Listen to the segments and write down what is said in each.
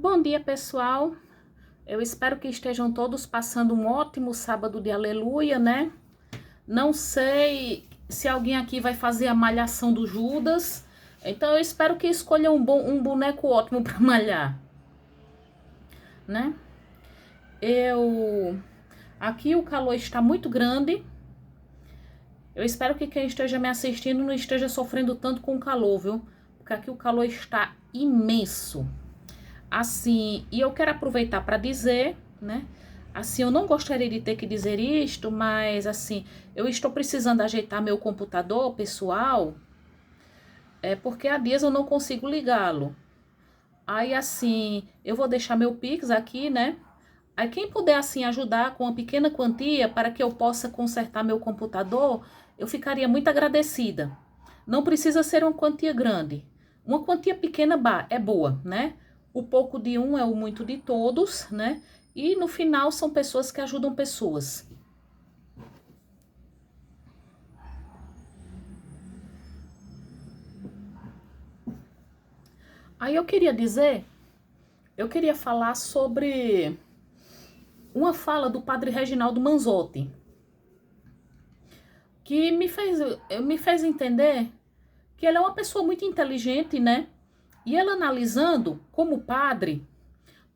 Bom dia, pessoal. Eu espero que estejam todos passando um ótimo sábado de aleluia, né? Não sei se alguém aqui vai fazer a malhação do Judas, então eu espero que escolha um boneco ótimo para malhar, né? Aqui o calor está muito grande. Eu espero que quem esteja me assistindo não esteja sofrendo tanto com o calor, viu? Porque aqui o calor está imenso. Assim, e eu quero aproveitar para dizer, né? Assim, eu não gostaria de ter que dizer isto, mas assim, eu estou precisando ajeitar meu computador pessoal, porque há dias eu não consigo ligá-lo. Aí assim, eu vou deixar meu Pix aqui, né? Aí quem puder assim ajudar com uma pequena quantia para que eu possa consertar meu computador, eu ficaria muito agradecida. Não precisa ser uma quantia grande. Uma quantia pequena é boa, né? O pouco de um é o muito de todos, né? E no final são pessoas que ajudam pessoas. Aí eu queria falar sobre uma fala do padre Reginaldo Manzotti, que me fez entender que ele é uma pessoa muito inteligente, né? E ele analisando, como padre,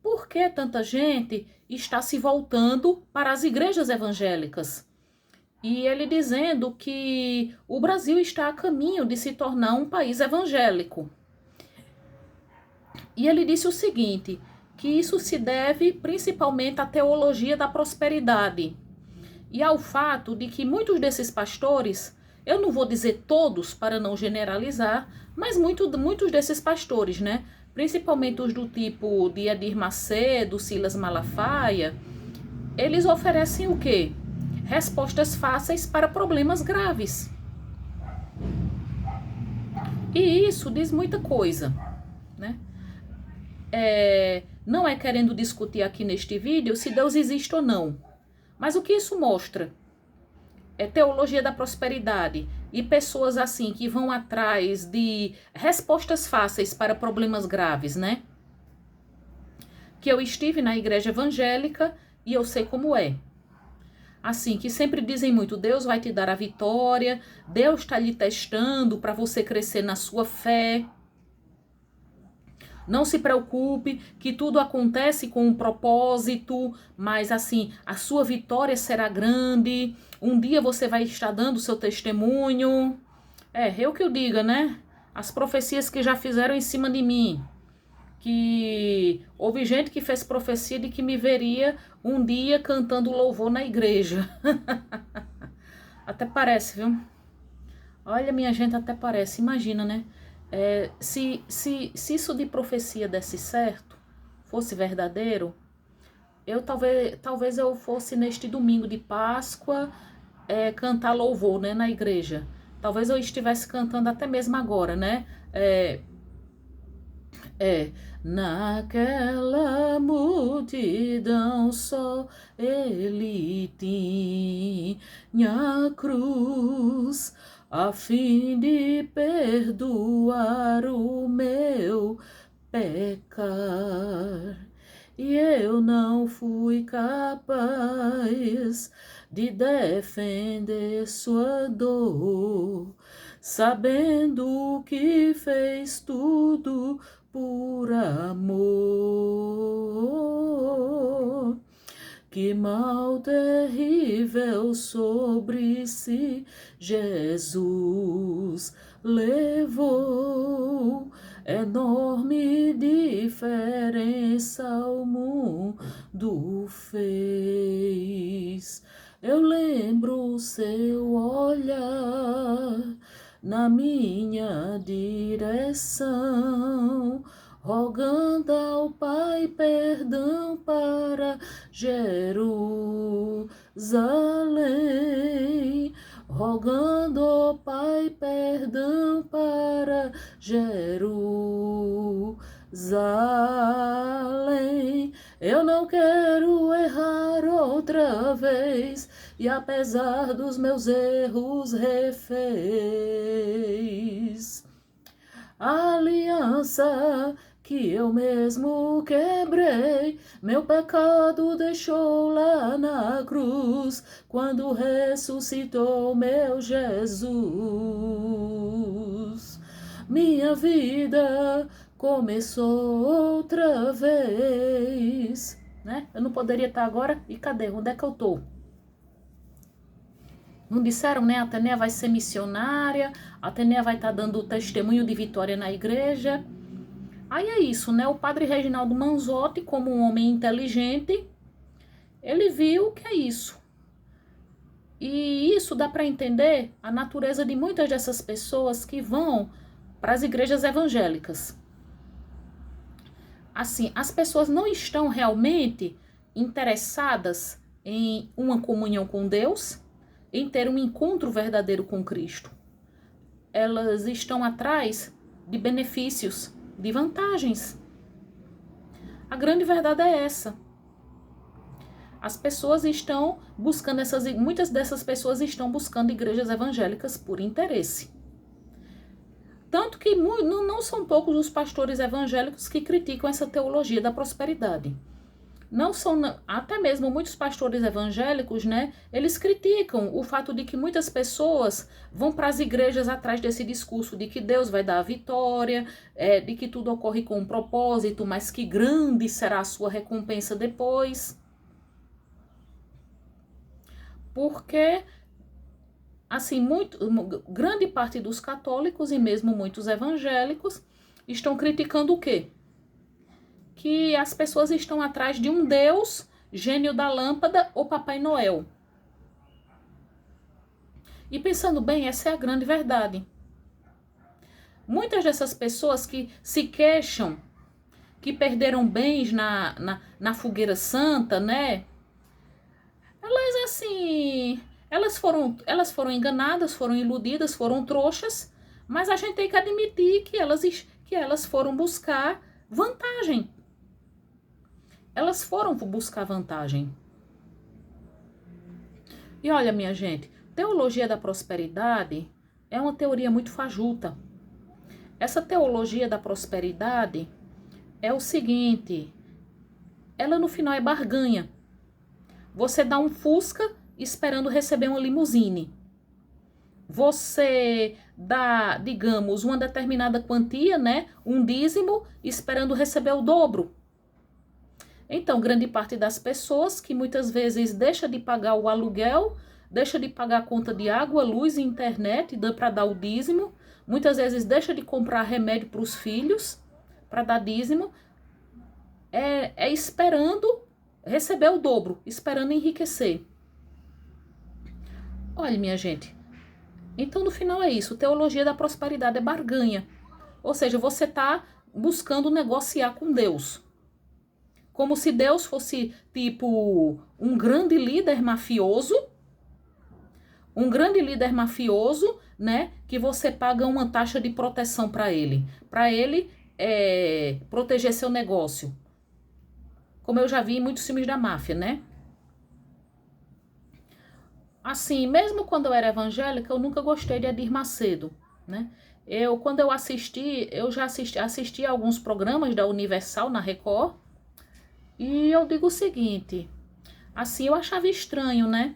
por que tanta gente está se voltando para as igrejas evangélicas. E ele dizendo que o Brasil está a caminho de se tornar um país evangélico. E ele disse o seguinte, que isso se deve principalmente à teologia da prosperidade e ao fato de que muitos desses pastores, eu não vou dizer todos para não generalizar, mas muitos desses pastores, né? Principalmente os do tipo de Edir Macedo, Silas Malafaia, eles oferecem o quê? Respostas fáceis para problemas graves. E isso diz muita coisa, né? Não é querendo discutir aqui neste vídeo se Deus existe ou não. Mas o que isso mostra? É teologia da prosperidade e pessoas assim que vão atrás de respostas fáceis para problemas graves, né? Que eu estive na igreja evangélica e eu sei como é. Assim, que sempre dizem muito, Deus vai te dar a vitória, Deus está lhe testando para você crescer na sua fé. Não se preocupe, que tudo acontece com um propósito, mas assim, a sua vitória será grande. Um dia você vai estar dando o seu testemunho. Eu que eu diga, né? As profecias que já fizeram em cima de mim. Que houve gente que fez profecia de que me veria um dia cantando louvor na igreja. Até parece, viu? Olha, minha gente, até parece. Imagina, né? Se isso de profecia desse certo, fosse verdadeiro, talvez eu fosse neste domingo de Páscoa cantar louvor, né, na igreja. Talvez eu estivesse cantando até mesmo agora, né? Naquela multidão só ele tinha cruz, a fim de perdoar o meu pecar. E eu não fui capaz de defender sua dor, sabendo que fez tudo por amor. Que mal terrível sobre si Jesus levou, enorme diferença o mundo fez. Eu lembro seu olhar na minha direção, rogando ao Pai perdão para Jerusalém, rogando ao Pai perdão para Jerusalém. Eu não quero errar outra vez, e apesar dos meus erros refez a aliança que eu mesmo quebrei, meu pecado deixou lá na cruz, quando ressuscitou meu Jesus. Minha vida começou outra vez, né? Eu não poderia estar agora, e cadê? Onde é que eu tô? Não disseram, né? A Atenea vai ser missionária, a Atenea vai estar dando testemunho de vitória na igreja. Aí é isso, né? O padre Reginaldo Manzotti, como um homem inteligente, ele viu que é isso. E isso dá para entender a natureza de muitas dessas pessoas que vão para as igrejas evangélicas. Assim, as pessoas não estão realmente interessadas em uma comunhão com Deus, em ter um encontro verdadeiro com Cristo. Elas estão atrás de benefícios, de vantagens. A grande verdade é essa. As pessoas estão buscando muitas dessas pessoas estão buscando igrejas evangélicas por interesse. Tanto que não são poucos os pastores evangélicos que criticam essa teologia da prosperidade. Não são, até mesmo muitos pastores evangélicos, né? Eles criticam o fato de que muitas pessoas vão para as igrejas atrás desse discurso de que Deus vai dar a vitória, de que tudo ocorre com um propósito, mas que grande será a sua recompensa depois. Porque, assim, grande parte dos católicos e mesmo muitos evangélicos estão criticando o quê? Que as pessoas estão atrás de um Deus, gênio da lâmpada ou Papai Noel. E pensando bem, essa é a grande verdade. Muitas dessas pessoas que se queixam, que perderam bens na fogueira santa, né? Elas, assim, elas foram enganadas, foram iludidas, foram trouxas, mas a gente tem que admitir que elas foram buscar vantagem. Elas foram buscar vantagem. E olha, minha gente, teologia da prosperidade é uma teoria muito fajuta. Essa teologia da prosperidade é o seguinte, ela no final é barganha. Você dá um Fusca esperando receber uma limusine. Você dá, digamos, uma determinada quantia, né, um dízimo, esperando receber o dobro. Então, grande parte das pessoas que muitas vezes deixa de pagar o aluguel, deixa de pagar a conta de água, luz e internet para dar o dízimo, muitas vezes deixa de comprar remédio para os filhos, para dar dízimo, é esperando receber o dobro, esperando enriquecer. Olha, minha gente, então no final é isso, teologia da prosperidade é barganha. Ou seja, você está buscando negociar com Deus. Como se Deus fosse, tipo, um grande líder mafioso, né, que você paga uma taxa de proteção para ele proteger seu negócio. Como eu já vi em muitos filmes da máfia, né? Assim, mesmo quando eu era evangélica, eu nunca gostei de Edir Macedo, né? Quando eu já assisti a alguns programas da Universal na Record, e eu digo o seguinte, assim, eu achava estranho, né?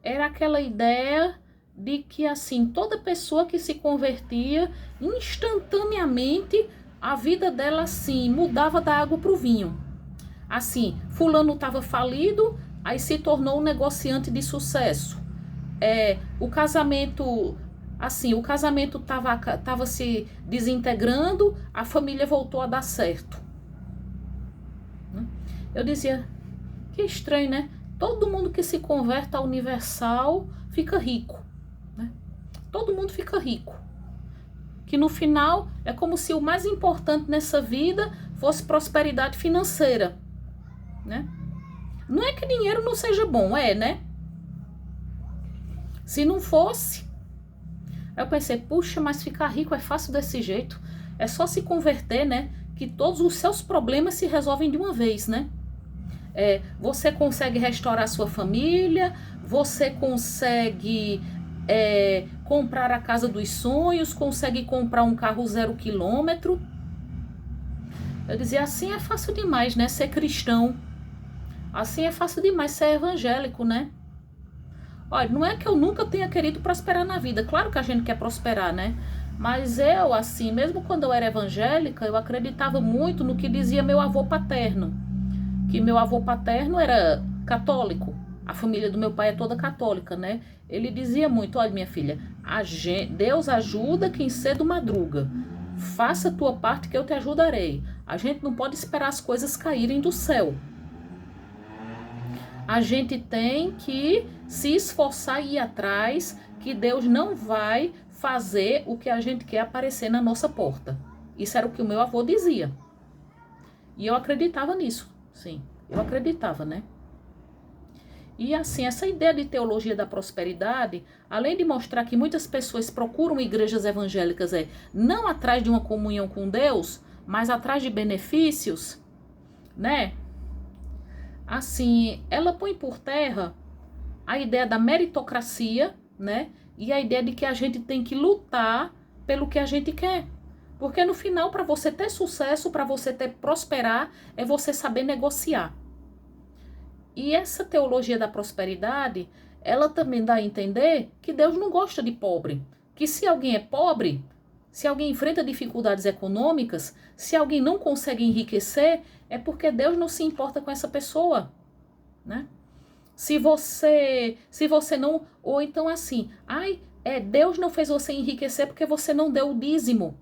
Era aquela ideia de que, assim, toda pessoa que se convertia, instantaneamente, a vida dela, assim, mudava da água pro vinho. Assim, fulano estava falido, aí se tornou um negociante de sucesso. O casamento estava se desintegrando, a família voltou a dar certo. Eu dizia, que estranho, né? Todo mundo que se converte à Universal fica rico, né? Todo mundo fica rico. Que no final é como se o mais importante nessa vida fosse prosperidade financeira, né? Não é que dinheiro não seja bom, né? Se não fosse, eu pensei, puxa, mas ficar rico é fácil desse jeito. É só se converter, né? Que todos os seus problemas se resolvem de uma vez, né? Você consegue restaurar a sua família, você consegue comprar a casa dos sonhos, consegue comprar um carro 0 km. Eu dizia, assim é fácil demais, né? Ser cristão. Assim é fácil demais ser evangélico, né? Olha, não é que eu nunca tenha querido prosperar na vida. Claro que a gente quer prosperar, né? Mas eu, assim, mesmo quando eu era evangélica, eu acreditava muito no que dizia meu avô paterno. Que meu avô paterno era católico. A família do meu pai é toda católica, né? Ele dizia muito, olha, minha filha, Deus ajuda quem cedo madruga. Faça a tua parte que eu te ajudarei. A gente não pode esperar as coisas caírem do céu. A gente tem que se esforçar e ir atrás, que Deus não vai fazer o que a gente quer aparecer na nossa porta. Isso era o que o meu avô dizia. E eu acreditava nisso, sim. Eu acreditava, né? E assim, essa ideia de teologia da prosperidade, além de mostrar que muitas pessoas procuram igrejas evangélicas não atrás de uma comunhão com Deus, mas atrás de benefícios, né? Assim, ela põe por terra a ideia da meritocracia, né? E a ideia de que a gente tem que lutar pelo que a gente quer. Porque no final, para você ter sucesso, para você prosperar, é você saber negociar. E essa teologia da prosperidade, ela também dá a entender que Deus não gosta de pobre. Que se alguém é pobre, se alguém enfrenta dificuldades econômicas, se alguém não consegue enriquecer, é porque Deus não se importa com essa pessoa, né? Se você não, ou então assim, Deus não fez você enriquecer porque você não deu o dízimo.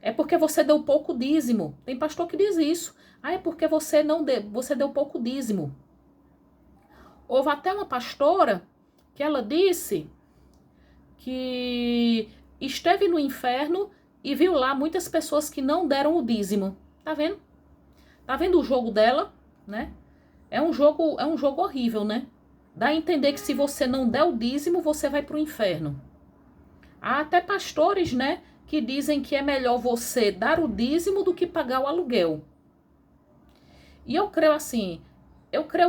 É porque você deu pouco dízimo. Tem pastor que diz isso. É porque você deu pouco dízimo. Houve até uma pastora que ela disse que esteve no inferno e viu lá muitas pessoas que não deram o dízimo. Tá vendo? Tá vendo o jogo dela, né? É um jogo horrível, né? Dá a entender que se você não der o dízimo, você vai pro inferno. Há até pastores, né, que dizem que é melhor você dar o dízimo do que pagar o aluguel. E eu creio assim,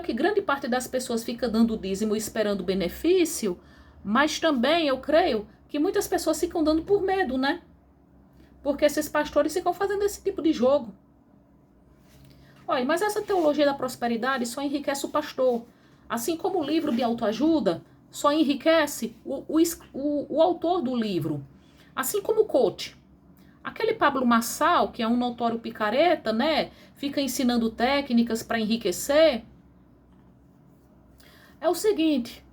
que grande parte das pessoas fica dando o dízimo esperando benefício, mas também eu creio que muitas pessoas ficam dando por medo, né? Porque esses pastores ficam fazendo esse tipo de jogo. Olha, mas essa teologia da prosperidade só enriquece o pastor. Assim como o livro de autoajuda só enriquece o autor do livro. Assim como o coach. Aquele Pablo Marçal, que é um notório picareta, né? Fica ensinando técnicas para enriquecer. É o seguinte,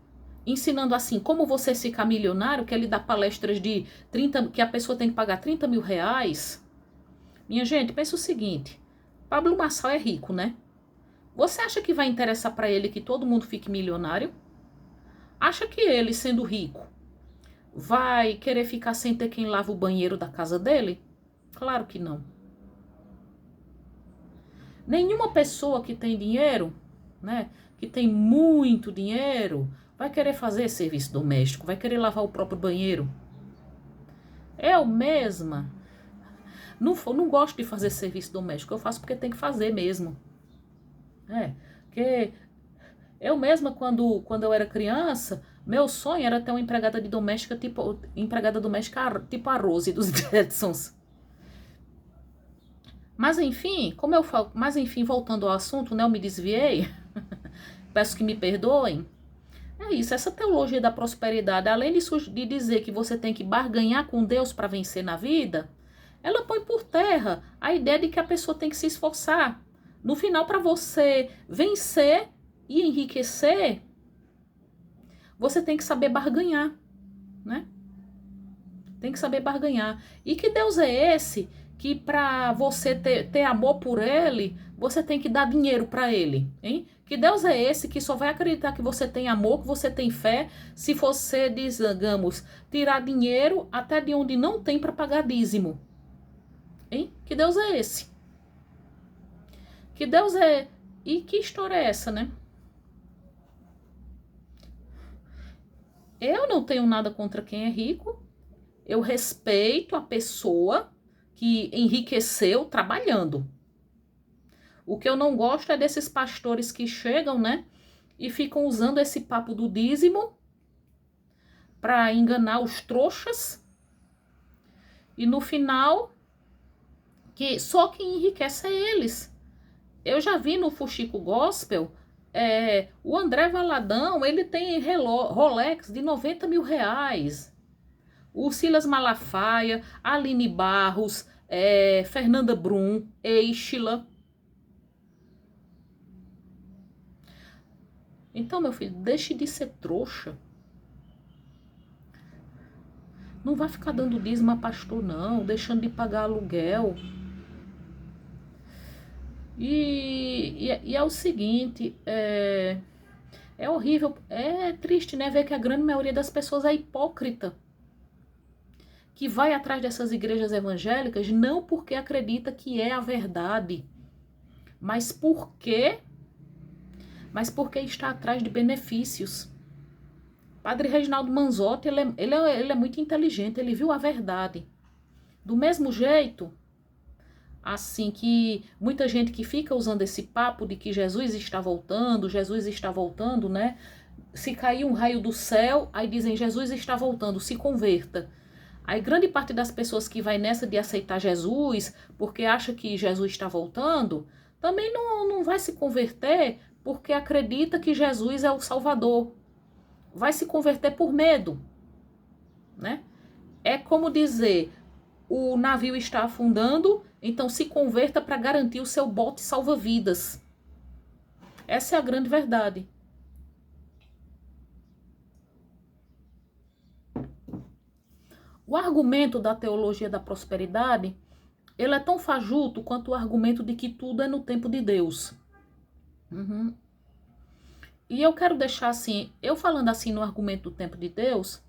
ensinando assim, como você ficar milionário, que ele dá palestras de 30, que a pessoa tem que pagar 30 mil reais. Minha gente, pensa o seguinte, Pablo Marçal é rico, né? Você acha que vai interessar para ele que todo mundo fique milionário? Acha que ele, sendo rico, vai querer ficar sem ter quem lava o banheiro da casa dele? Claro que não. Nenhuma pessoa que tem dinheiro, né, que tem muito dinheiro, vai querer fazer serviço doméstico, vai querer lavar o próprio banheiro. Eu mesma não gosto de fazer serviço doméstico, eu faço porque tem que fazer mesmo. Porque eu mesma, quando eu era criança, meu sonho era ter uma empregada doméstica tipo a Rose dos Jetsons. Mas enfim, voltando ao assunto, né, eu me desviei. Peço que me perdoem. É isso, essa teologia da prosperidade, além de dizer que você tem que barganhar com Deus para vencer na vida, ela põe por terra a ideia de que a pessoa tem que se esforçar. No final, para você vencer e enriquecer, você tem que saber barganhar, né? Tem que saber barganhar. E que Deus é esse que para você ter amor por ele, você tem que dar dinheiro para ele, hein? Que Deus é esse que só vai acreditar que você tem amor, que você tem fé, se você, digamos, tirar dinheiro até de onde não tem para pagar dízimo, hein? Que Deus é esse? Que Deus é... E que história é essa, né? Eu não tenho nada contra quem é rico. Eu respeito a pessoa que enriqueceu trabalhando. O que eu não gosto é desses pastores que chegam, né, e ficam usando esse papo do dízimo para enganar os trouxas. E no final que só quem enriquece é eles. Eu já vi no Fuxico Gospel, o André Valadão, ele tem Rolex de 90 mil reais. O Silas Malafaia, Aline Barros, Fernanda Brum, Eixila. Então, meu filho, deixe de ser trouxa. Não vai ficar dando dízimo a pastor, não, deixando de pagar aluguel. E é o seguinte, é horrível, é triste, né, ver que a grande maioria das pessoas é hipócrita, que vai atrás dessas igrejas evangélicas não porque acredita que é a verdade, mas porque está atrás de benefícios. Padre Reginaldo Manzotti, ele é muito inteligente, ele viu a verdade. Do mesmo jeito, assim que muita gente que fica usando esse papo de que Jesus está voltando, né? Se cair um raio do céu, aí dizem Jesus está voltando, se converta. Aí grande parte das pessoas que vai nessa de aceitar Jesus, porque acha que Jesus está voltando, também não vai se converter porque acredita que Jesus é o Salvador. Vai se converter por medo, né? É como dizer, o navio está afundando, então se converta para garantir o seu bote salva-vidas. Essa é a grande verdade. O argumento da teologia da prosperidade, ele é tão fajuto quanto o argumento de que tudo é no tempo de Deus. E eu quero deixar assim, eu falando assim no argumento do tempo de Deus,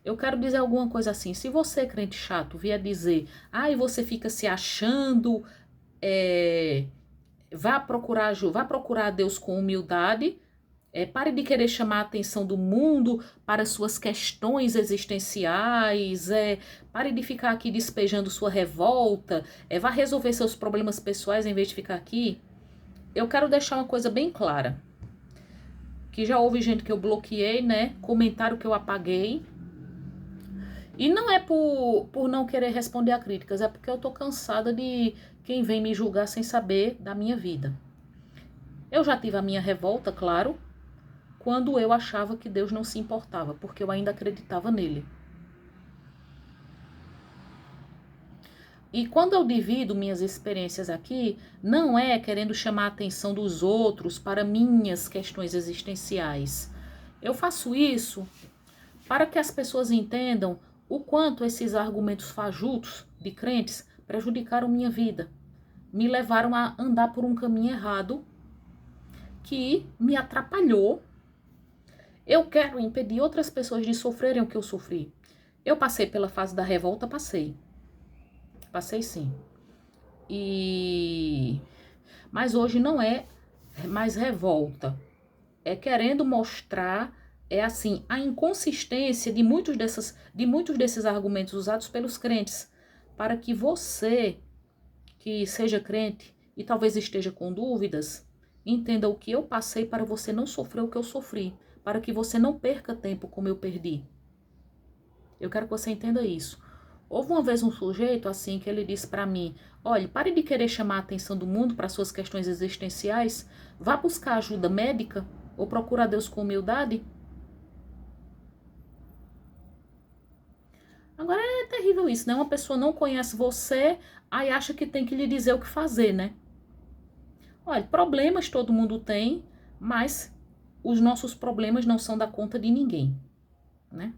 eu quero dizer alguma coisa assim. Se você, crente chato, vier dizer, e você fica se achando, vá procurar Deus com humildade, pare de querer chamar a atenção do mundo para suas questões existenciais, pare de ficar aqui despejando sua revolta, vá resolver seus problemas pessoais em vez de ficar aqui. Eu quero deixar uma coisa bem clara, que já houve gente que eu bloqueei, né, comentário que eu apaguei, e não é por não querer responder a críticas, é porque eu tô cansada de quem vem me julgar sem saber da minha vida. Eu já tive a minha revolta, claro, quando eu achava que Deus não se importava, porque eu ainda acreditava nele. E quando eu divido minhas experiências aqui, não é querendo chamar a atenção dos outros para minhas questões existenciais. Eu faço isso para que as pessoas entendam o quanto esses argumentos fajutos de crentes prejudicaram minha vida, me levaram a andar por um caminho errado que me atrapalhou. Eu quero impedir outras pessoas de sofrerem o que eu sofri. Eu passei pela fase da revolta, passei sim. Mas hoje não é mais revolta, é querendo mostrar assim, a inconsistência de muitos desses argumentos usados pelos crentes, para que você, que seja crente e talvez esteja com dúvidas, entenda o que eu passei para você não sofrer o que eu sofri, para que você não perca tempo como eu perdi. Eu quero que você entenda isso. Houve uma vez um sujeito assim que ele disse para mim, olha, pare de querer chamar a atenção do mundo para suas questões existenciais, vá buscar ajuda médica ou procura Deus com humildade. Agora é terrível isso, né? Uma pessoa não conhece você, aí acha que tem que lhe dizer o que fazer, né? Olha, problemas todo mundo tem, mas os nossos problemas não são da conta de ninguém, né?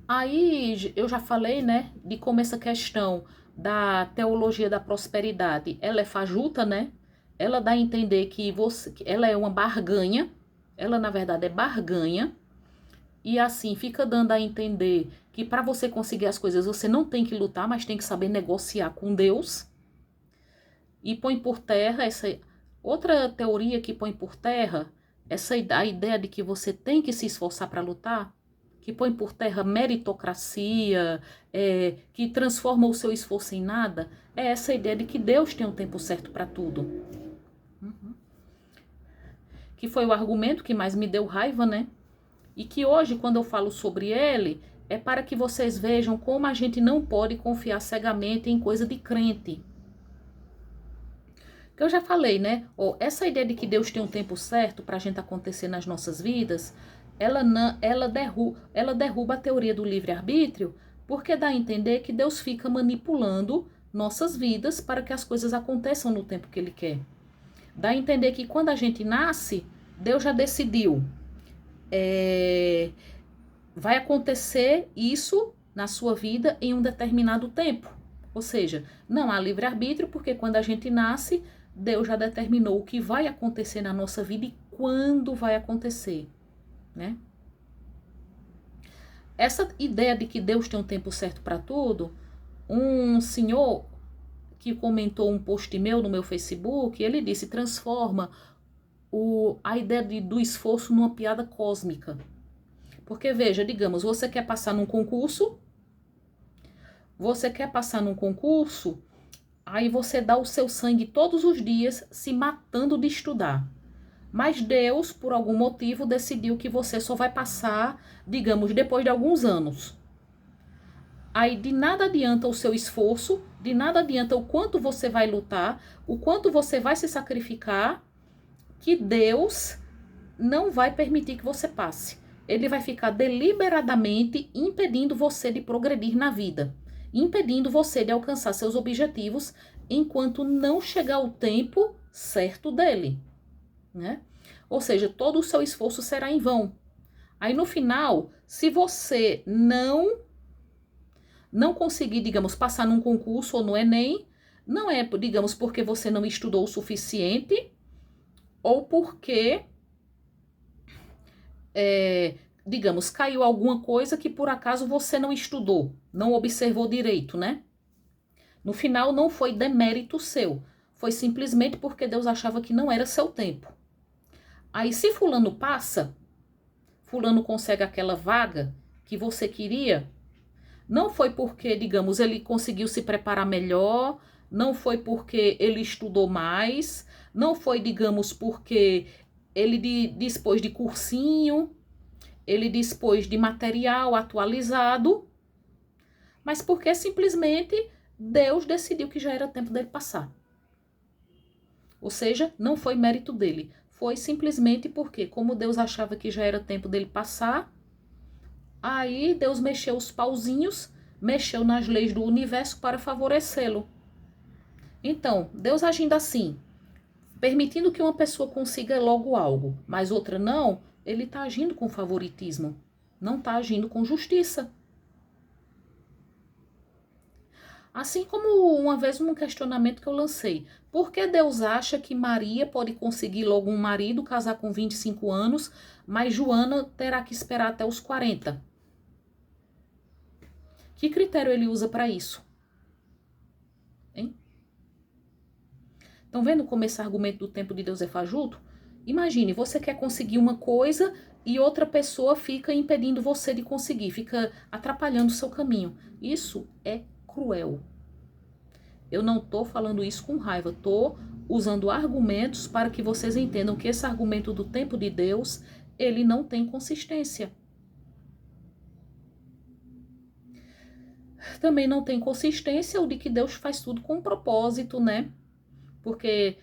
Aí eu já falei, né, de como essa questão da teologia da prosperidade, ela é fajuta, né? Ela dá a entender que ela é uma barganha, ela na verdade é barganha, e assim fica dando a entender que para você conseguir as coisas você não tem que lutar, mas tem que saber negociar com Deus. E põe por terra essa outra teoria que põe por terra a ideia de que você tem que se esforçar para lutar, que põe por terra meritocracia, que transforma o seu esforço em nada, é essa ideia de que Deus tem um tempo certo para tudo. Que foi o argumento que mais me deu raiva, né? E que hoje, quando eu falo sobre ele, é para que vocês vejam como a gente não pode confiar cegamente em coisa de crente. Que eu já falei, né? Essa ideia de que Deus tem um tempo certo para a gente acontecer nas nossas vidas, ela derruba a teoria do livre-arbítrio, porque dá a entender que Deus fica manipulando nossas vidas para que as coisas aconteçam no tempo que Ele quer. Dá a entender que quando a gente nasce, Deus já decidiu. Vai acontecer isso na sua vida em um determinado tempo. Ou seja, não há livre-arbítrio, porque quando a gente nasce, Deus já determinou o que vai acontecer na nossa vida e quando vai acontecer, né? Essa ideia de que Deus tem um tempo certo para tudo, um senhor que comentou um post meu no meu Facebook, ele disse, transforma a ideia do esforço numa piada cósmica. Porque veja, digamos, você quer passar num concurso, aí você dá o seu sangue todos os dias se matando de estudar. Mas Deus, por algum motivo, decidiu que você só vai passar, digamos, depois de alguns anos. Aí de nada adianta o seu esforço, de nada adianta o quanto você vai lutar, o quanto você vai se sacrificar, que Deus não vai permitir que você passe. Ele vai ficar deliberadamente impedindo você de progredir na vida, impedindo você de alcançar seus objetivos enquanto não chegar o tempo certo dele, né? Ou seja, todo o seu esforço será em vão. Aí no final, se você não conseguir, digamos, passar num concurso ou no Enem, não é, digamos, porque você não estudou o suficiente ou porque digamos, caiu alguma coisa que por acaso você não estudou, não observou direito, né? No final não foi demérito seu, foi simplesmente porque Deus achava que não era seu tempo. Aí se fulano passa, fulano consegue aquela vaga que você queria, não foi porque, digamos, ele conseguiu se preparar melhor, não foi porque ele estudou mais, não foi, digamos, porque ele dispôs de cursinho, ele dispôs de material atualizado, mas porque simplesmente Deus decidiu que já era tempo dele passar. Ou seja, não foi mérito dele, foi simplesmente porque, como Deus achava que já era tempo dele passar, aí Deus mexeu os pauzinhos, mexeu nas leis do universo para favorecê-lo. Então, Deus agindo assim, permitindo que uma pessoa consiga logo algo, mas outra não, ele está agindo com favoritismo, não está agindo com justiça. Assim como uma vez um questionamento que eu lancei, por que Deus acha que Maria pode conseguir logo um marido, casar com 25 anos, mas Joana terá que esperar até os 40? Que critério ele usa para isso? Hein? Estão vendo como esse argumento do tempo de Deus é fajuto? Imagine, você quer conseguir uma coisa e outra pessoa fica impedindo você de conseguir, fica atrapalhando o seu caminho. Isso é cruel. Eu não estou falando isso com raiva, estou usando argumentos para que vocês entendam que esse argumento do tempo de Deus, ele não tem consistência. Também não tem consistência o de que Deus faz tudo com propósito, né? Porque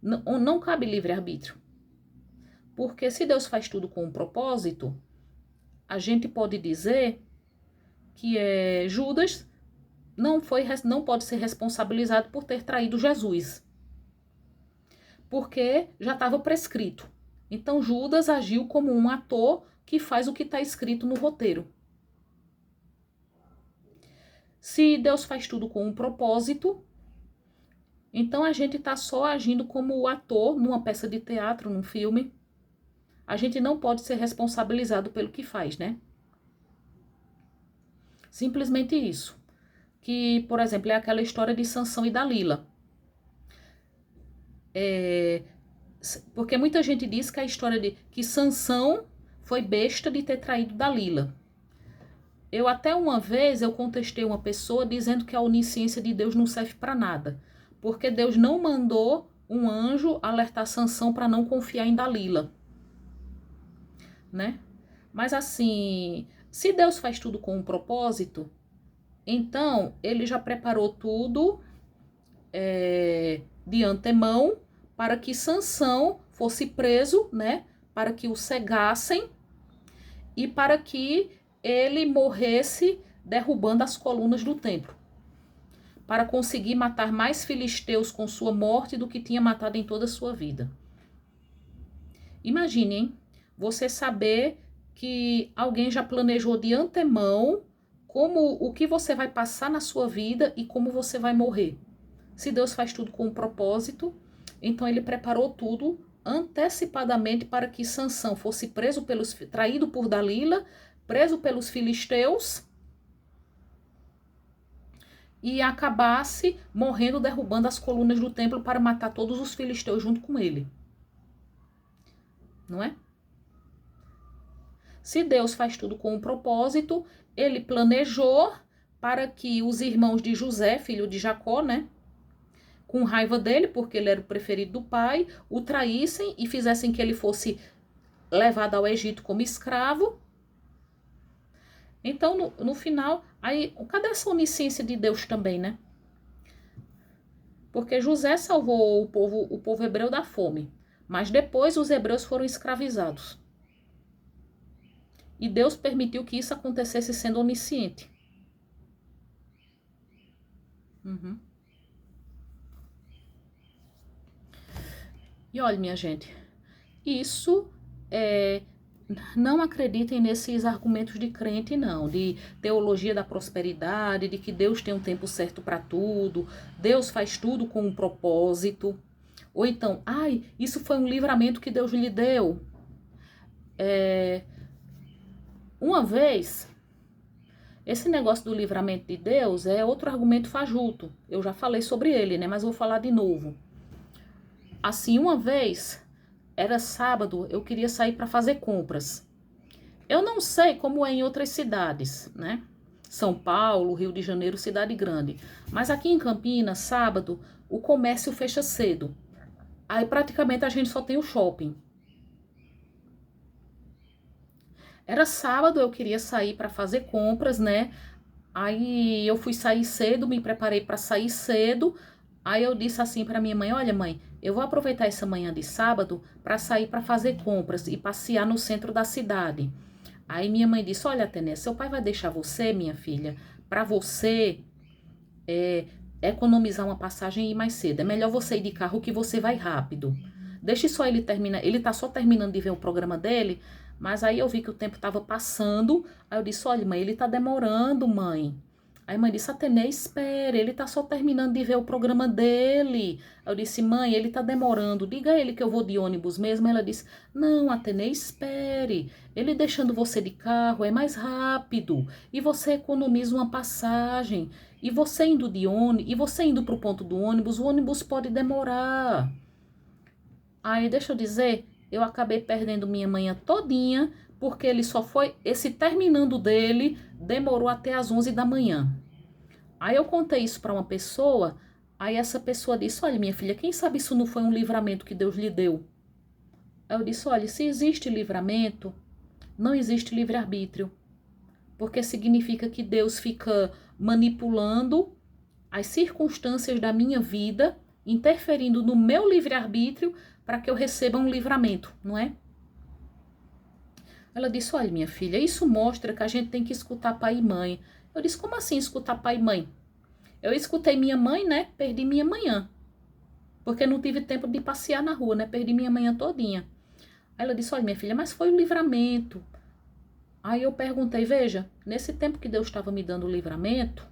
não cabe livre-arbítrio. Porque se Deus faz tudo com um propósito, a gente pode dizer que Judas não pode ser responsabilizado por ter traído Jesus. Porque já estava prescrito. Então Judas agiu como um ator que faz o que está escrito no roteiro. Se Deus faz tudo com um propósito, então a gente está só agindo como o ator numa peça de teatro, num filme. A gente não pode ser responsabilizado pelo que faz, né? Simplesmente isso. Que, por exemplo, é aquela história de Sansão e Dalila. Porque muita gente diz que a história de que Sansão foi besta de ter traído Dalila. Eu até uma vez eu contestei uma pessoa dizendo que a onisciência de Deus não serve para nada. Porque Deus não mandou um anjo alertar Sansão para não confiar em Dalila. Né? Mas assim, Se Deus faz tudo com um propósito, então ele já preparou tudo de antemão para que Sansão fosse preso, né? Para que o cegassem e para que ele morresse derrubando as colunas do templo, para conseguir matar mais filisteus com sua morte do que tinha matado em toda a sua vida. Imagine, hein? Você saber que alguém já planejou de antemão como o que você vai passar na sua vida e como você vai morrer. Se Deus faz tudo com um propósito, então ele preparou tudo antecipadamente para que Sansão fosse traído por Dalila, preso pelos filisteus e acabasse morrendo derrubando as colunas do templo para matar todos os filisteus junto com ele. Não é? Se Deus faz tudo com um propósito, ele planejou para que os irmãos de José, filho de Jacó, né, com raiva dele, porque ele era o preferido do pai, o traíssem e fizessem que ele fosse levado ao Egito como escravo. Então, no final, aí, cadê essa onisciência de Deus também, né? Porque José salvou o povo hebreu da fome, mas depois os hebreus foram escravizados. E Deus permitiu que isso acontecesse sendo onisciente. E olha, minha gente, isso não acreditem nesses argumentos de crente, não, de teologia da prosperidade, de que Deus tem um tempo certo para tudo, Deus faz tudo com um propósito. Ou então, isso foi um livramento que Deus lhe deu. Uma vez, esse negócio do livramento de Deus é outro argumento fajuto. Eu já falei sobre ele, né? Mas vou falar de novo. Assim, uma vez, era sábado, eu queria sair para fazer compras. Eu não sei como é em outras cidades, né? São Paulo, Rio de Janeiro, cidade grande. Mas aqui em Campinas, sábado, o comércio fecha cedo. Aí praticamente a gente só tem o shopping. Era sábado, eu queria sair para fazer compras, né? Aí eu fui sair cedo, me preparei para sair cedo. Aí eu disse assim para minha mãe: olha, mãe, eu vou aproveitar essa manhã de sábado para sair para fazer compras e passear no centro da cidade. Aí minha mãe disse: olha, Atenea, seu pai vai deixar você, minha filha, para você economizar uma passagem e ir mais cedo. É melhor você ir de carro que você vai rápido. Deixe só ele terminar. Ele tá só terminando de ver o programa dele. Mas aí eu vi que o tempo estava passando. Aí eu disse: olha, mãe, ele tá demorando, mãe. Aí a mãe disse: Atenea, espere, ele tá só terminando de ver o programa dele. Aí eu disse: mãe, ele tá demorando, diga a ele que eu vou de ônibus mesmo. Ela disse: não, Atenea, espere. Ele deixando você de carro é mais rápido. E você economiza uma passagem. E você indo de ônibus, e você indo pro ponto do ônibus, o ônibus pode demorar. Aí, deixa eu dizer, eu acabei perdendo minha manhã todinha, porque ele só foi, esse terminando dele, demorou até as 11 da manhã. Aí eu contei isso para uma pessoa, aí essa pessoa disse: olha, minha filha, quem sabe isso não foi um livramento que Deus lhe deu? Aí eu disse: olha, se existe livramento, não existe livre-arbítrio, porque significa que Deus fica manipulando as circunstâncias da minha vida, interferindo no meu livre-arbítrio, para que eu receba um livramento, não é? Ela disse: olha, minha filha, isso mostra que a gente tem que escutar pai e mãe. Eu disse: como assim escutar pai e mãe? Eu escutei minha mãe, né? Perdi minha manhã. Porque não tive tempo de passear na rua, né? Perdi minha manhã todinha. Aí ela disse: olha, minha filha, mas foi o livramento. Aí eu perguntei: veja, nesse tempo que Deus estava me dando o livramento,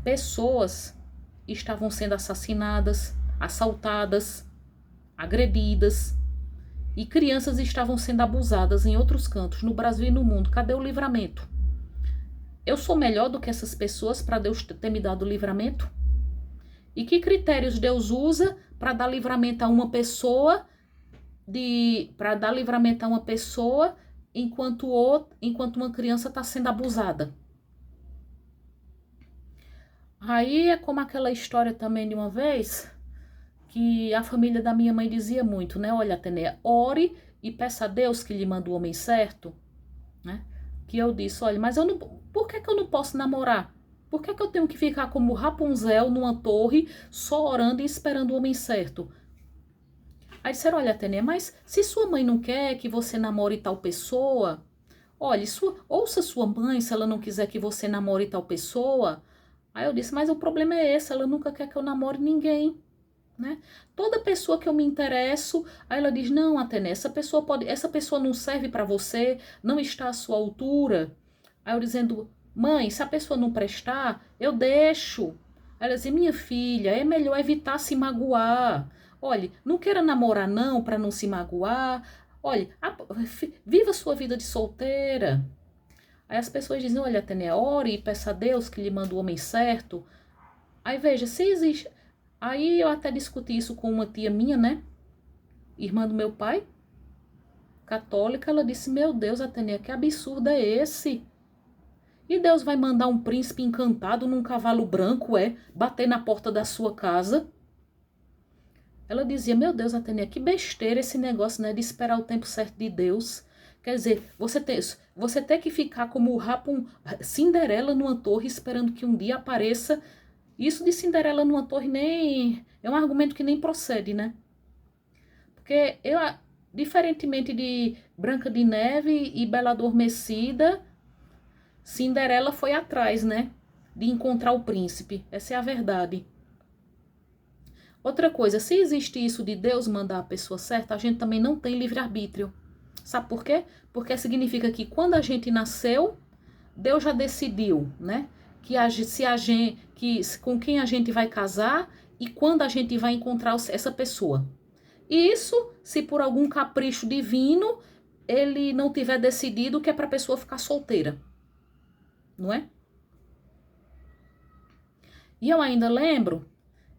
pessoas estavam sendo assassinadas, assaltadas, agredidas, e crianças estavam sendo abusadas em outros cantos, no Brasil e no mundo. Cadê o livramento? Eu sou melhor do que essas pessoas para Deus ter me dado o livramento? E que critérios Deus usa para dar livramento a uma pessoa, enquanto uma criança está sendo abusada? Aí é como aquela história também de uma vez, que a família da minha mãe dizia muito, né? Olha, Atenea, ore e peça a Deus que lhe manda o homem certo, né? que eu disse, olha, mas eu não, por que eu não posso namorar? Por que eu tenho que ficar como Rapunzel numa torre, só orando e esperando o homem certo? Aí disseram, olha, Atene, mas se sua mãe não quer que você namore tal pessoa, olha, ouça sua mãe se ela não quiser que você namore tal pessoa. Aí eu disse, mas o problema é esse, ela nunca quer que eu namore ninguém, né? Toda pessoa que eu me interesso, aí ela diz, não, Atene, essa pessoa não serve para você, não está à sua altura. Aí eu dizendo, mãe, se a pessoa não prestar, eu deixo. Aí ela dizia, minha filha, é melhor evitar se magoar. Olhe, não queira namorar não para não se magoar. Olhe, viva sua vida de solteira. Aí as pessoas dizem, olha, Atene, ore e peça a Deus que lhe manda o homem certo. Aí veja, se existe... Aí eu até discuti isso com uma tia minha, né? Irmã do meu pai, católica. Ela disse, meu Deus, Atene, que absurdo é esse? E Deus vai mandar um príncipe encantado num cavalo branco, bater na porta da sua casa? Ela dizia, meu Deus, Atene, que besteira esse negócio, né, de esperar o tempo certo de Deus. Quer dizer, você ter que ficar como Cinderela numa torre esperando que um dia apareça. Isso de Cinderela numa torre nem é um argumento que nem procede, né? Porque diferentemente de Branca de Neve e Bela Adormecida, Cinderela foi atrás, né, de encontrar o príncipe. Essa é a verdade. Outra coisa, se existe isso de Deus mandar a pessoa certa, a gente também não tem livre-arbítrio. Sabe por quê? Porque significa que quando a gente nasceu, Deus já decidiu, né? Com quem a gente vai casar e quando a gente vai encontrar essa pessoa. E isso, se por algum capricho divino, ele não tiver decidido que é para a pessoa ficar solteira. Não é? E eu ainda lembro,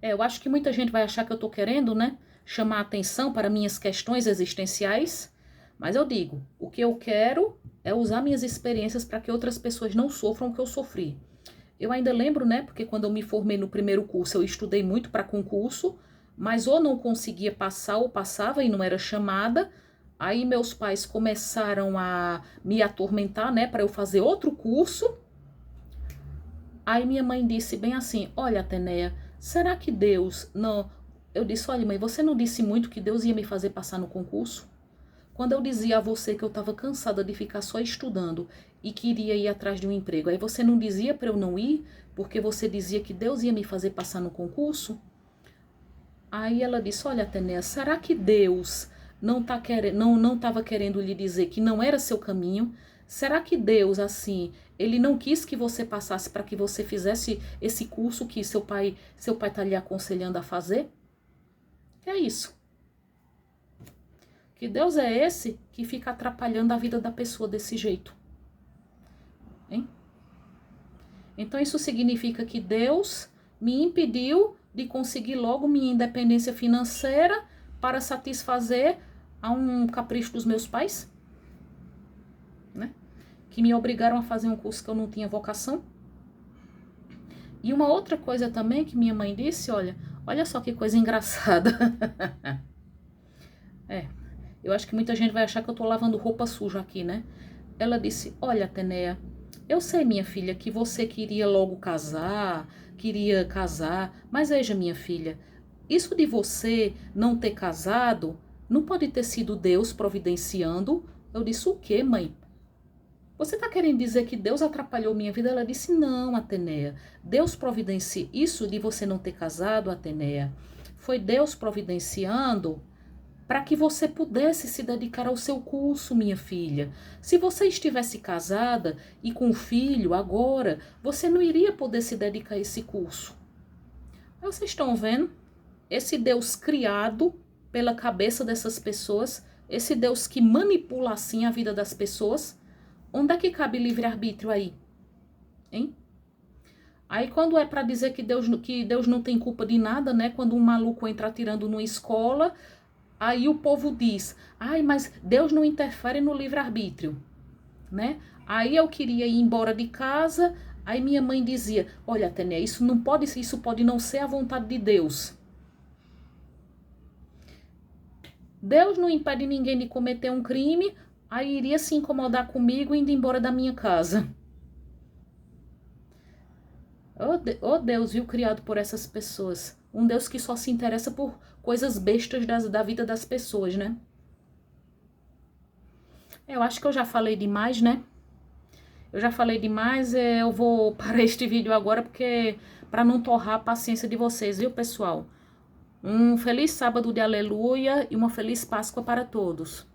eu acho que muita gente vai achar que eu tô querendo, né, chamar atenção para minhas questões existenciais, mas eu digo, o que eu quero é usar minhas experiências para que outras pessoas não sofram o que eu sofri. Eu ainda lembro, né, porque quando eu me formei no primeiro curso, eu estudei muito para concurso, mas ou não conseguia passar ou passava e não era chamada. Aí meus pais começaram a me atormentar, né, para eu fazer outro curso. Aí minha mãe disse bem assim, olha, Ateneia, será que Deus não... Eu disse, olha mãe, você não disse muito que Deus ia me fazer passar no concurso? Quando eu dizia a você que eu estava cansada de ficar só estudando e queria ir atrás de um emprego, aí você não dizia para eu não ir, porque você dizia que Deus ia me fazer passar no concurso? Aí ela disse, olha, Ateneia, será que Deus não estava querendo lhe dizer que não era seu caminho? Será que Deus, assim, ele não quis que você passasse para que você fizesse esse curso que seu pai está lhe aconselhando a fazer? É isso. Que Deus é esse que fica atrapalhando a vida da pessoa desse jeito? Hein? Então isso significa que Deus me impediu de conseguir logo minha independência financeira para satisfazer a um capricho dos meus pais? Né? Que me obrigaram a fazer um curso que eu não tinha vocação. E uma outra coisa também que minha mãe disse, olha só que coisa engraçada. Eu acho que muita gente vai achar que eu tô lavando roupa suja aqui, né? Ela disse, olha, Ateneia, eu sei, minha filha, que você queria casar, mas veja, minha filha, isso de você não ter casado, não pode ter sido Deus providenciando. Eu disse, o quê, mãe? Você está querendo dizer que Deus atrapalhou minha vida? Ela disse, não, Ateneia. Deus providencia isso de você não ter casado, Ateneia. Foi Deus providenciando para que você pudesse se dedicar ao seu curso, minha filha. Se você estivesse casada e com filho agora, você não iria poder se dedicar a esse curso. Vocês estão vendo? Esse Deus criado pela cabeça dessas pessoas, esse Deus que manipula assim a vida das pessoas, onde é que cabe livre-arbítrio aí? Hein? Aí quando é para dizer que Deus não tem culpa de nada, né? Quando um maluco entra atirando numa escola, aí o povo diz, ai, mas Deus não interfere no livre-arbítrio, né? Aí eu queria ir embora de casa, aí minha mãe dizia, olha, Ateneia, isso pode não ser a vontade de Deus. Deus não impede ninguém de cometer um crime, aí iria se incomodar comigo indo embora da minha casa. Oh Deus, viu, criado por essas pessoas. Um Deus que só se interessa por coisas bestas da vida das pessoas, né? Eu acho que eu já falei demais, né? Eu já falei demais, eu vou parar este vídeo agora porque para não torrar a paciência de vocês, viu, pessoal? Um feliz sábado de aleluia e uma feliz Páscoa para todos.